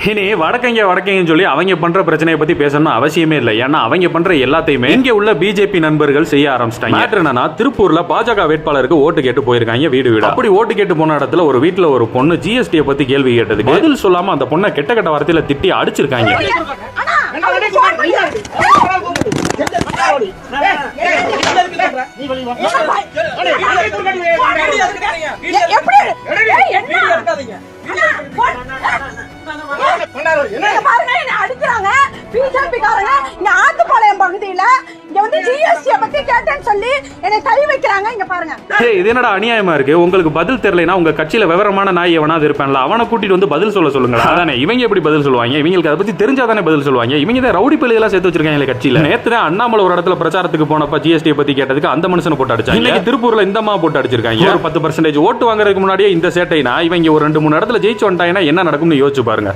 இனி வடக்கங்கன்னு சொல்லி அவங்க பண்ற பிரச்சனையை பத்தி பேசணும் அவசியமே இல்லை. ஏன்னா அவங்க பண்ற எல்லாத்தையுமே இங்க உள்ள பிஜேபி நண்பர்கள் செய்ய ஆரம்பிச்சிட்டாங்க. மேட்டர் என்னன்னா, திருப்பூர்ல பாஜக வேட்பாளருக்கு ஓட்டு கேட்டு போயிருக்காங்க வீடு வீடு. அப்படி ஓட்டு கேட்டு போன இடத்துல ஒரு வீட்டுல ஒரு பொண்ணு ஜிஎஸ்டி பத்தி கேள்வி கேட்டதுக்கு பதில் சொல்லாம அந்த பொண்ணை கெட்ட கெட்ட வார்த்தையில திட்டி அடிச்சிருக்காங்க. இது என்னடா அநியாயமா இருக்கு? உங்களுக்கு பதில் தெரியலனா உங்க கட்சியில விவரமான நாய் எவனாவது இருப்பான்ல, அவனை கூட்டிட்டு வந்து பதில் சொல்லுங்க. அதானே இவங்க எப்படி பதில் சொல்லுவாங்க? இவங்களுக்கு அதை பத்தி தெரிஞ்சாதானே பதில் சொல்லுவாங்க. இவங்க தான் ரவுடி பிள்ளைகளா சேர்த்து வச்சிருக்காங்க கட்சியில. நேத்து அண்ணாமலை ஒரு இடத்துல பிரச்சாரத்துக்கு போனப்ப ஜிஎஸ்டி பத்தி கேட்டதுக்கு அந்த மனுஷனை போட்டு அடிச்சாங்க. இன்னைக்கு திருப்பூர்ல இந்த அம்மா போட்டு அடிச்சிருக்காங்க. ஒரு 10% ஓட்டு வாங்குறதுக்கு முன்னாடியே இந்த சேட்டைனா இவங்க ஒரு 2-3 இடத்துல ஜெயிச்சு வந்துட்டாங்கன்னா என்ன நடக்கும்னு யோசிச்சு பாருங்க.